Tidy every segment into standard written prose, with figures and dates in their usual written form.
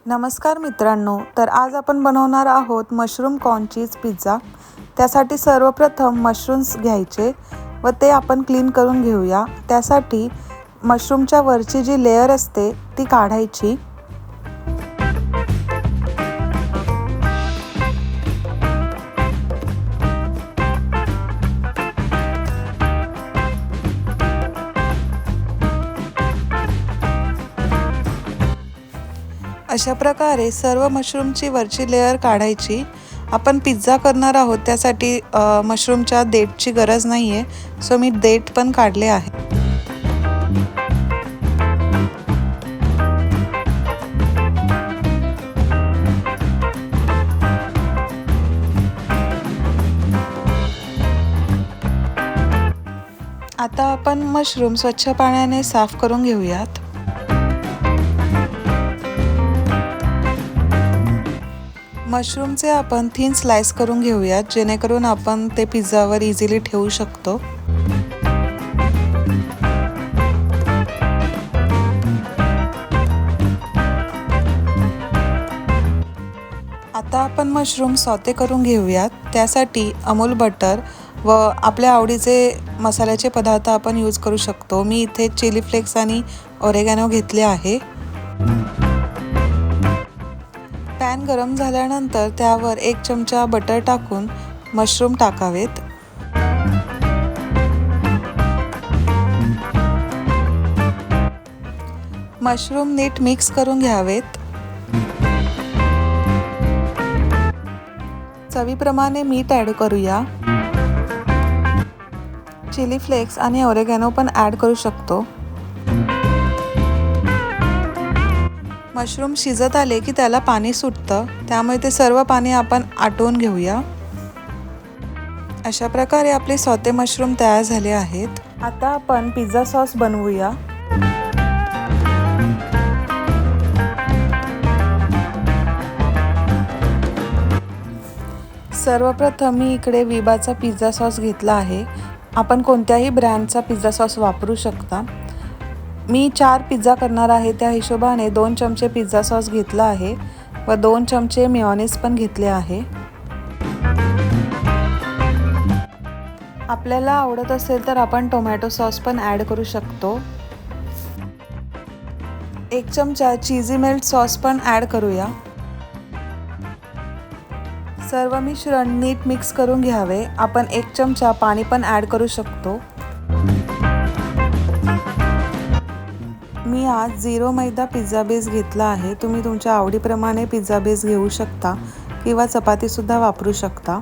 नमस्कार मित्रांनो, तर आज आपण बनवणार आहोत मशरूम कॉर्न चीज पिझ्झा। त्यासाठी सर्वप्रथम मशरूम्स घ्यायचे व ते आपण क्लीन करून घेऊया। त्यासाठी मशरूमच्या वरची जी लेयर असते ती काढायची। अशा प्रकारे सर्व मशरूमची वरची लेयर काढायची। आपण पिझ्झा करणार आहोत त्यासाठी मशरूमच्या देठची गरज नाहीये, सो मी देठ पण काढले आहे। आता आपण मशरूम स्वच्छ पाण्याने साफ करून घेऊयात। मशरूमचे आपण थिन स्लाइस करून घेऊयात, जेणेकरून आपण ते पिझ्झावर इझिली ठेवू शकतो। आता आपण मशरूम सॉते करून घेऊयात। त्यासाठी अमूल बटर व आपल्या आवडीचे मसाल्याचे पदार्थ आपण यूज करू शकतो। मी इथे चिली फ्लेक्स आणि ऑरेगॅनो घेतले आहे। पॅन गरम झाल्यानंतर त्यावर 1 चमचा बटर टाकून मशरूम टाकावेत। मशरूम नीट मिक्स करून घ्यावेत। चवीप्रमाणे मीठ ॲड करूया। चिली फ्लेक्स आणि ऑरेगॅनो पण ॲड करू शकतो। मशरूम शिजत आले की त्याला पाणी सुटतं, त्यामुळे ते सर्व पाणी आपण आटवून घेऊया। अशा प्रकारे आपले सॉते मशरूम तयार झाले आहेत। आता आपण पिझ्झा सॉस बनवूया। सर्वप्रथम मी इकडे विबाचा पिझ्झा सॉस घेतला आहे। आपण कोणत्याही ब्रँडचा पिझ्झा सॉस वापरू शकता। मी 4 पिझ्झा करणार आहे, त्या हिशोबाने 2 चमचे पिझ्झा सॉस घेतला आहे व 2 चमचे मेयोनीज पण घेतले आहे। आपल्याला आवडत असेल तर आपण टोमॅटो सॉस पण ॲड करू शकतो। 1 चमचा चीजी मेल्ट सॉस पण ॲड करूया। सर्व मिश्रण नीट मिक्स करून घ्यावे। आपण 1 चमचा पाणी पण ॲड करू शकतो। मी आज 0 मैदा पिझ्झा बेस घेतला आहे। तुम्ही तुमच्या आवडीप्रमाणे पिझ्झा बेस घेऊ शकता किंवा चपाती सुद्धा वापरू शकता।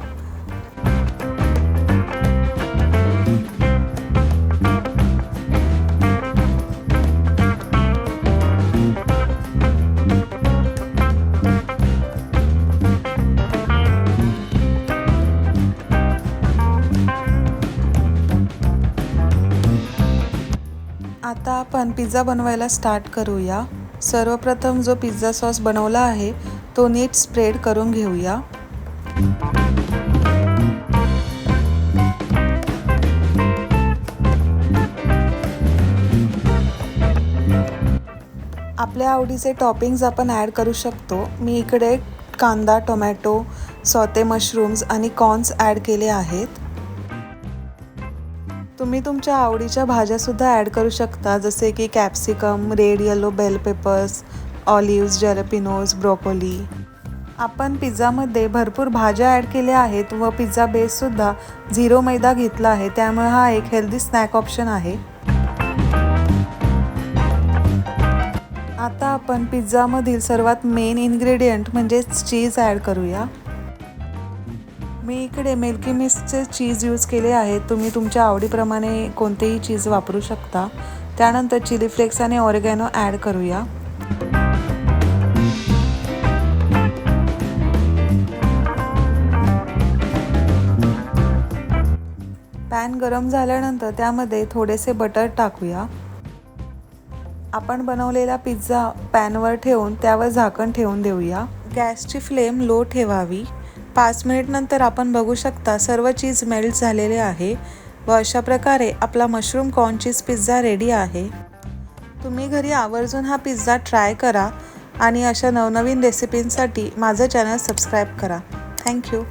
आता आपण पिझ्झा बनवायला स्टार्ट करूया। सर्वप्रथम जो पिझ्झा सॉस बनवला आहे तो नीट स्प्रेड करून घेऊया। आपल्या आवडीचे टॉपिंग्स आपण ॲड करू शकतो। मी इकडे कांदा, टोमॅटो, सॉते मशरूम्स आणि कॉर्न्स ॲड केले आहेत। तुम्ही तुमच्या आवडीच्या भाज्या सुद्धा ॲड करू शकता, जसे की capsicum, red yellow bell peppers, olives, jalapenos, broccoli. आपण पिझ्झामध्ये भरपूर भाज्या ॲड केल्या आहेत व पिझ्झा बेससुद्धा 0 मैदा घेतला आहे, त्यामुळे हा एक हेल्दी स्नॅक ऑप्शन आहे। आता आपण पिझ्झामधील सर्वात मेन इन्ग्रेडियंट म्हणजेच चीज ॲड करूया। मी इकडे मिल्की मिस्टचे चीज यूज केले आहे। तुम्ही तुमच्या आवडीप्रमाणे कोणतेही चीज वापरू शकता। त्यानंतर चिली फ्लेक्स आणि ऑरेगॅनो ॲड करूया। पॅन गरम झाल्यानंतर त्यामध्ये थोडेसे बटर टाकूया। आपण बनवलेला पिझ्झा पॅनवर ठेवून त्यावर झाकण ठेवून देऊया। गॅसची फ्लेम लो ठेवावी। 5 मिनिट नंतर आपण बघू शकता सर्व चीज मेल्ट झालेले आहे व अशा प्रकारे आपला mushroom corn cheese pizza ready आहे। तुम्ही घरी आवर्जून हा पिझ्झा ट्राय करा आणि अशा नवनवीन रेसिपींसाठी माझं चॅनल सबस्क्राईब करा. थँक्यू.